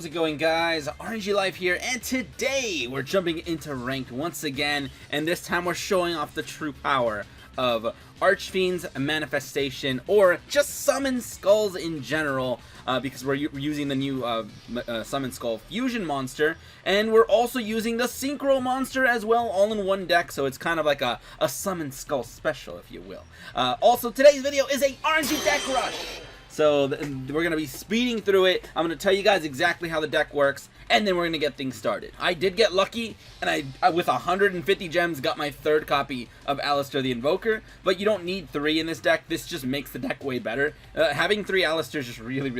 How's it going, guys? aRenG Life here, and today we're jumping into ranked once again, and this time we're showing off the true power of Archfiend's manifestation, or just summon skulls in general, because we're using the new summon skull fusion monster, and we're also using the SYNCHRO monster as well, all in one deck, so it's kind of like a summon skull special, if you will. Also, today's video is a aRenG deck rush! So we're going to be speeding through it. I'm going to tell you guys exactly how the deck works, and then we're going to get things started. I did get lucky, and I with 150 gems, got my third copy of Alistair the Invoker, but you don't need 3 in this deck. This just makes the deck way better. Having 3 Alistairs is just really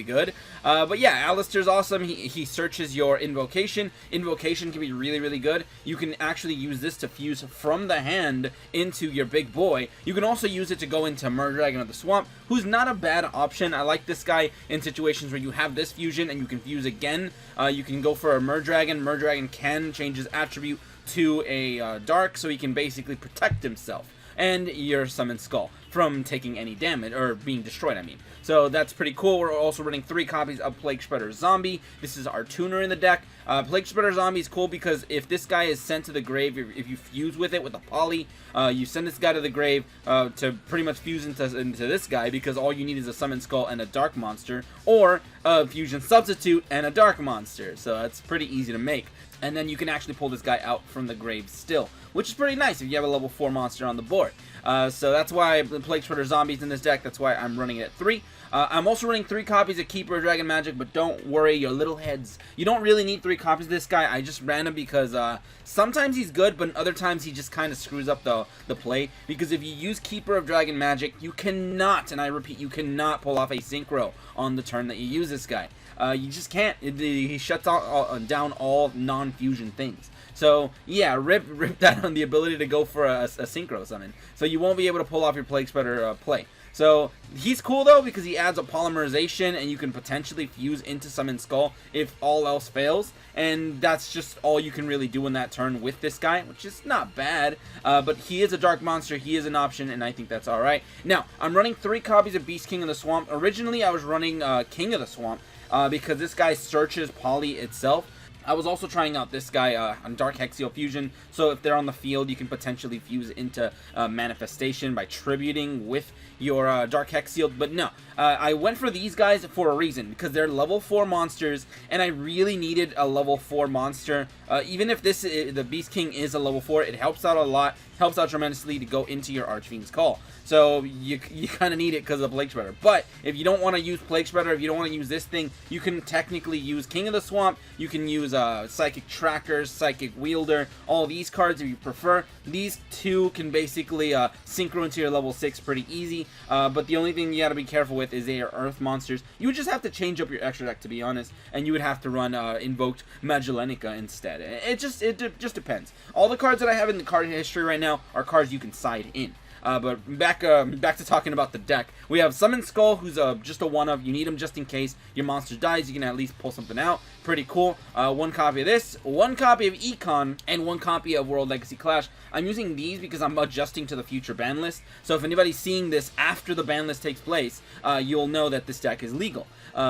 good. But yeah, Alistair's awesome. He searches your invocation. Invocation can be really good. You can actually use this to fuse from the hand into your big boy. You can also use it to go into Murdragon of the Swamp, who's not a bad option. I like this guy in situations where you have this fusion and you can fuse again. You can go for a Murdragon. Murdragon can change his attribute to a dark, so he can basically protect himself and your summon skull from taking any damage, or being destroyed, I mean. So that's pretty cool. We're also running 3 copies of Plague Spreader Zombie. This is our tuner in the deck. Plague Spreader Zombie is cool because if this guy is sent to the grave, if you fuse with it with a poly, you send this guy to the grave to pretty much fuse into this guy, because all you need is a summon skull and a dark monster, or a fusion substitute and a dark monster. So that's pretty easy to make. And then you can actually pull this guy out from the grave still, which is pretty nice if you have a level 4 monster on the board. So that's why the Plague Spreader Zombies in this deck. That's why I'm running it at 3. I'm also running 3 copies of Keeper of Dragon Magic, but don't worry, your little heads. You don't really need 3 copies of this guy. I just ran him because sometimes he's good, but other times he just kind of screws up the play. Because if you use Keeper of Dragon Magic, you cannot, and I repeat, you cannot pull off a SYNCHRO on the turn that you use this guy. You just can't. He shuts down all non-fusion things. So yeah, rip that on the ability to go for a SYNCHRO summon. So you won't be able to pull off your Plague Spreader play. So he's cool though, because he adds a polymerization, and you can potentially fuse into Summon Skull if all else fails. And that's just all you can really do in that turn with this guy, which is not bad. But he is a dark monster, he is an option, and I think that's alright. Now, I'm running 3 copies of Beast King of the Swamp. Originally, I was running King of the Swamp, because this guy searches poly itself. I was also trying out this guy on Dark Hexial Fusion, so if they're on the field, you can potentially fuse into Manifestation by tributing with your Dark Hexial, but no. I went for these guys for a reason, because they're level 4 monsters, and I really needed a level 4 monster. Even if the Beast King is a level 4, it helps out a lot, helps out tremendously to go into your Archfiend's Call. So you kind of need it because of Plague Spreader. But if you don't want to use Plague Spreader, if you don't want to use this thing, you can technically use King of the Swamp. You can use Psychic Trackers, Psychic Wielder, all these cards if you prefer. These 2 can basically SYNCHRO into your level 6 pretty easy. But the only thing you got to be careful with is they are Earth monsters. You would just have to change up your extra deck, to be honest, and you would have to run Invoked Magellantica instead. It just depends. All the cards that I have in the card history right now are cards you can side in. But back to talking about the deck. We have Summon Skull, who's just a 1-of. You need him just in case your monster dies. You can at least pull something out. Pretty cool. 1 copy of this, 1 copy of Econ, and 1 copy of World Legacy Clash. I'm using these because I'm adjusting to the future ban list. So if anybody's seeing this after the ban list takes place, you'll know that this deck is legal.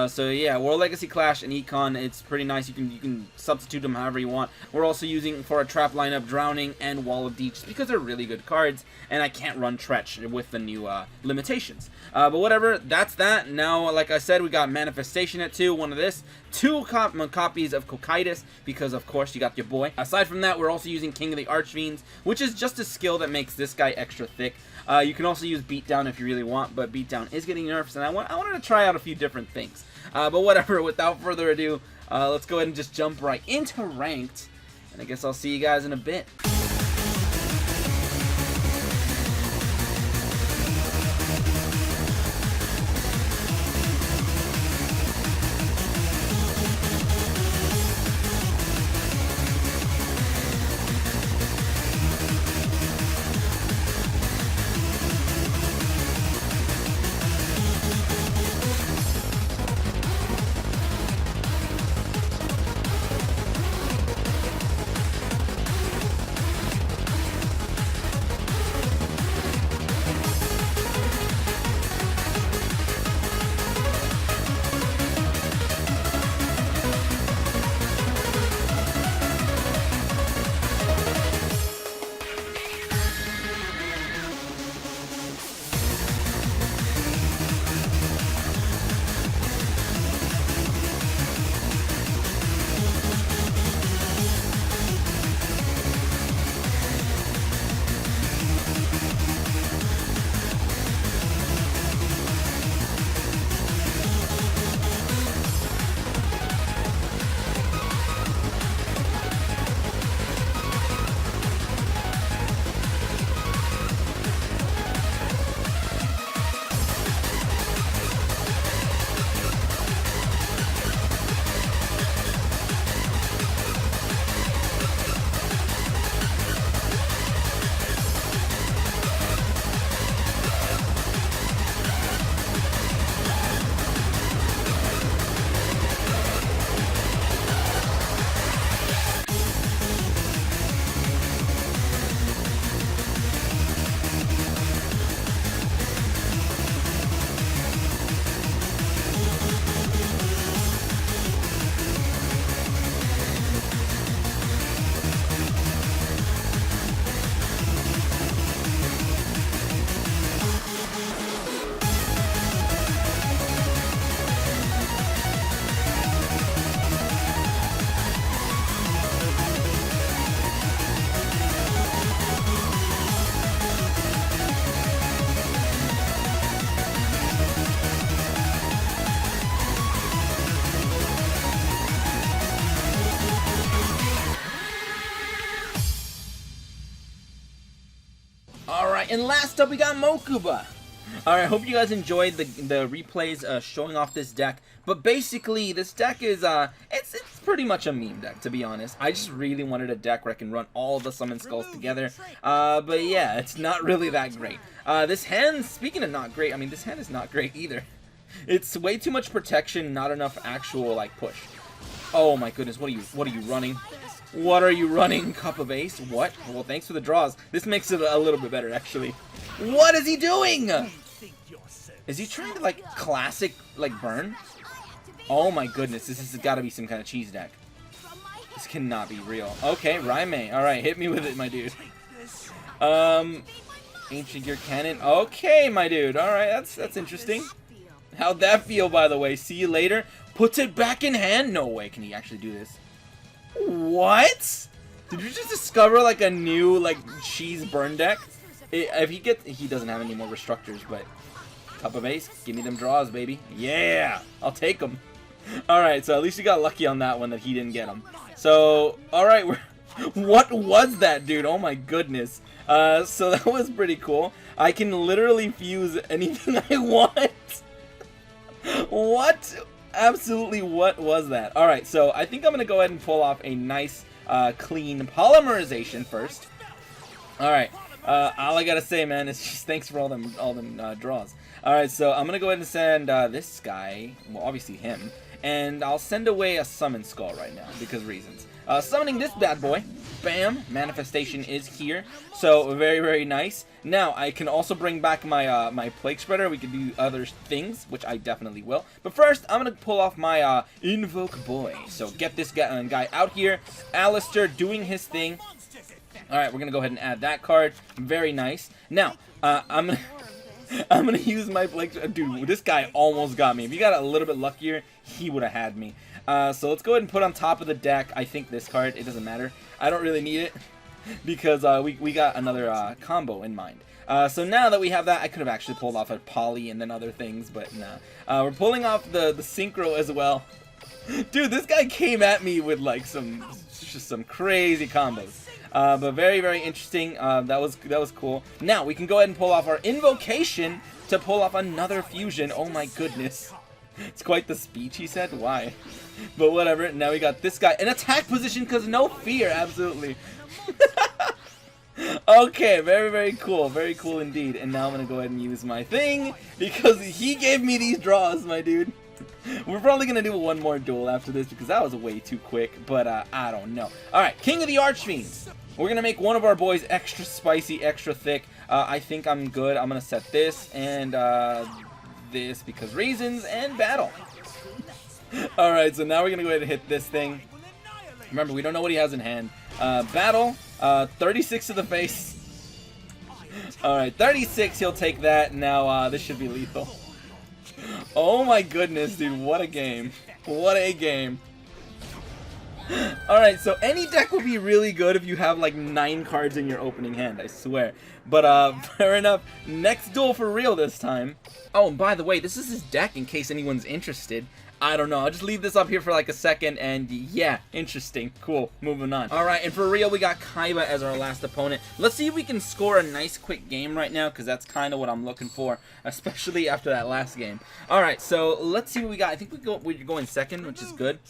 So yeah, World Legacy Clash and Econ, it's pretty nice. You can substitute them however you want. We're also using for a trap lineup Drowning and Wall of Deep, just because they're really good cards, and I can't run Tretch with the new limitations. But whatever, that's that. Now, like I said, we got Manifestation at 2, 1 of this, 2 copies of Cocytus, because of course you got your boy. Aside from that, we're also using King of the Archfiends, which is just a skill that makes this guy extra thick. You can also use Beatdown if you really want, but Beatdown is getting nerfs, and I wanted to try out a few different things. But whatever, without further ado, let's go ahead and just jump right into Ranked, and I guess I'll see you guys in a bit. Alright, and last up we got Mokuba. Alright, hope you guys enjoyed the replays showing off this deck. But basically, this deck is, it's pretty much a meme deck, to be honest. I just really wanted a deck where I can run all the Summon Skulls together. But yeah, it's not really that great. This hand, speaking of not great, I mean, this hand is not great either. It's way too much protection, not enough actual, like, push. Oh my goodness, what are you running? What are you running? Cup of Ace? What? Well, thanks for the draws. This makes it a little bit better, actually. What is he doing? Is he trying to, like, classic, like, burn? Oh my goodness, this has got to be some kind of cheese deck. This cannot be real. Okay, Raime. Alright, hit me with it, my dude. Ancient Gear Cannon. Okay, my dude. Alright, that's interesting. How'd that feel, by the way? See you later. Puts it back in hand? No way, can he actually do this? What? Did you just discover like a new like cheese burn deck? If he doesn't have any more restructures, but Cup of Ace, give me them draws, baby. Yeah, I'll take them. All right, so at least you got lucky on that one that he didn't get them. So all right, what was that, dude? Oh my goodness. So that was pretty cool. I can literally fuse anything I want. What? Absolutely, what was that? Alright, so I think I'm going to go ahead and pull off a nice, clean polymerization first. Alright, all I gotta say, man, is just thanks for all them draws. Alright, so I'm going to go ahead and send this guy, well, obviously him, and I'll send away a Summon Skull right now, because reasons. Summoning this bad boy. Bam! Manifestation is here. So, very, very nice. Now, I can also bring back my my Plague Spreader. We can do other things, which I definitely will. But first, I'm going to pull off my Invoke Boy. So, get this guy out here. Alistair doing his thing. Alright, we're going to go ahead and add that card. Very nice. Now, I'm going to use my Plague Spreader. Dude, this guy almost got me. If you got a little bit luckier, he would have had me. So let's go ahead and put on top of the deck, I think this card. It doesn't matter. I don't really need it because we got another combo in mind. So now that we have that, I could have actually pulled off a Poly and then other things, but nah. We're pulling off the Synchro as well. Dude, this guy came at me with like just some crazy combos. But very, very interesting. That was cool. Now we can go ahead and pull off our Invocation to pull off another fusion. Oh my goodness. It's quite the speech, he said. Why? But whatever. Now we got this guy in attack position because no fear. Absolutely. Okay, very, very cool. Very cool indeed. And now I'm going to go ahead and use my thing because he gave me these draws, my dude. We're probably going to do one more duel after this because that was way too quick. But I don't know. Alright, King of the Archfiends. We're going to make one of our boys extra spicy, extra thick. I think I'm good. I'm going to set this and this because reasons and battle. Alright, so now we're gonna go ahead and hit this thing. Remember, we don't know what he has in hand. Battle, 36 to the face. Alright, 36, he'll take that. Now this should be lethal. Oh my goodness, dude, what a game. What a game. Alright, so any deck will be really good if you have like 9 cards in your opening hand, I swear. But fair enough. Next duel for real this time. Oh, and by the way, this is his deck in case anyone's interested. I don't know, I'll just leave this up here for like a second and yeah, interesting. Cool, moving on. Alright, and for real, we got Kaiba as our last opponent. Let's see if we can score a nice quick game right now because that's kind of what I'm looking for, especially after that last game. Alright, so let's see what we got. I think we're going second, which is good.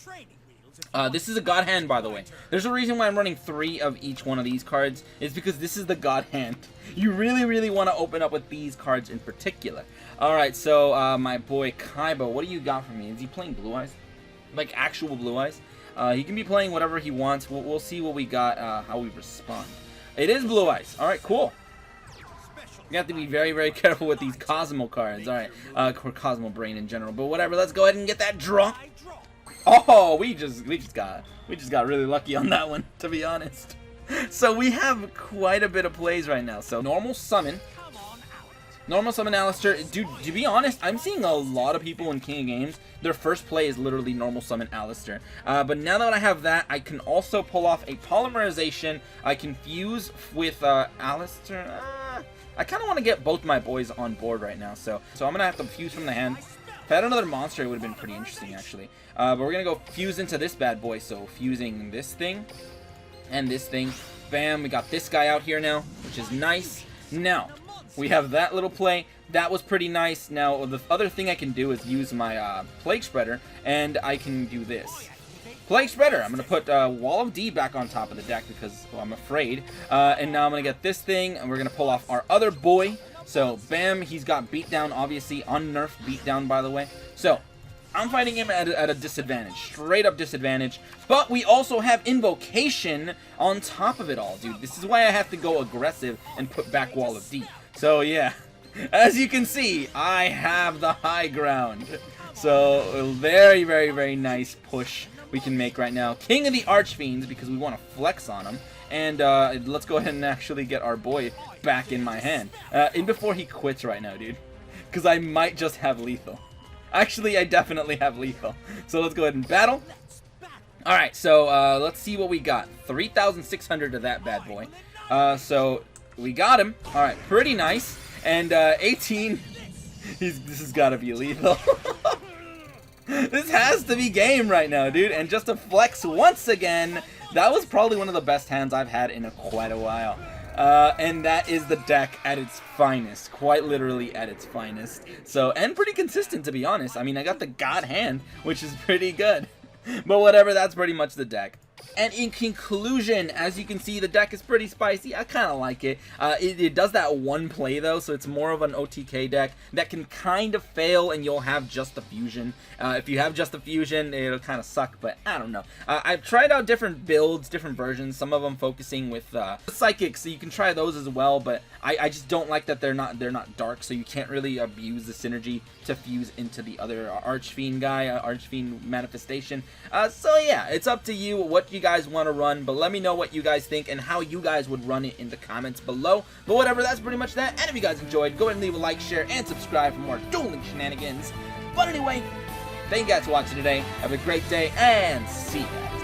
This is a God Hand, by the way. There's a reason why I'm running 3 of each one of these cards. It's because this is the God Hand. You really, really want to open up with these cards in particular. Alright, so my boy Kaiba, what do you got for me? Is he playing Blue Eyes? Like actual Blue Eyes? He can be playing whatever he wants. We'll see what we got, how we respond. It is Blue Eyes. Alright, cool. You have to be very, very careful with these Cosmo cards. Alright, or Cosmo Brain in general. But whatever, let's go ahead and get that draw. Oh, we just got really lucky on that one, to be honest. So we have quite a bit of plays right now. So normal summon Alistair. Dude, to be honest, I'm seeing a lot of people in King of Games, their first play is literally normal summon Alistair. But now that I have that, I can also pull off a polymerization. I can fuse with Alistair. I kind of want to get both my boys on board right now. So I'm going to have to fuse from the hand. If I had another monster, it would have been pretty interesting, actually. But we're going to go fuse into this bad boy. So fusing this thing and this thing. Bam, we got this guy out here now, which is nice. Now, we have that little play. That was pretty nice. Now, the other thing I can do is use my Plague Spreader, and I can do this. Plague Spreader. I'm going to put Wall of D back on top of the deck because, well, I'm afraid. And now I'm going to get this thing, and we're going to pull off our other boy. So, bam, he's got Beatdown, obviously. Unnerfed Beatdown, by the way. So, I'm fighting him at a disadvantage. Straight up disadvantage. But we also have Invocation on top of it all, dude. This is why I have to go aggressive and put back Wall of D. So, yeah. As you can see, I have the high ground. So, a very, very, very nice push we can make right now. King of the Archfiends, because we want to flex on him. And let's go ahead and actually get our boy back in my hand. In before he quits right now, dude. Because I might just have lethal. Actually, I definitely have lethal. So let's go ahead and battle. Alright, so let's see what we got. 3,600 to that bad boy. So we got him. Alright, pretty nice. And 18. This has got to be lethal. This has to be game right now, dude. And just to flex once again, that was probably one of the best hands I've had in quite a while. And that is the deck at its finest. Quite literally at its finest. So, and pretty consistent, to be honest. I mean, I got the God hand, which is pretty good. But whatever, that's pretty much the deck. And in conclusion, as you can see, the deck is pretty spicy. I kind of like it. It does that one play, though, so it's more of an OTK deck that can kind of fail, and you'll have just the fusion. If you have just the fusion, it'll kind of suck, but I don't know. I've tried out different builds, different versions, some of them focusing with Psychic, so you can try those as well, but I just don't like that they're not dark, so you can't really abuse the synergy to fuse into the other Archfiend guy, Archfiend manifestation. So yeah, it's up to you what you guys want to run, but let me know what you guys think and how you guys would run it in the comments below. But whatever, that's pretty much that. And if you guys enjoyed, go ahead and leave a like, share, and subscribe for more dueling shenanigans. But anyway, thank you guys for watching today. Have a great day, and see ya.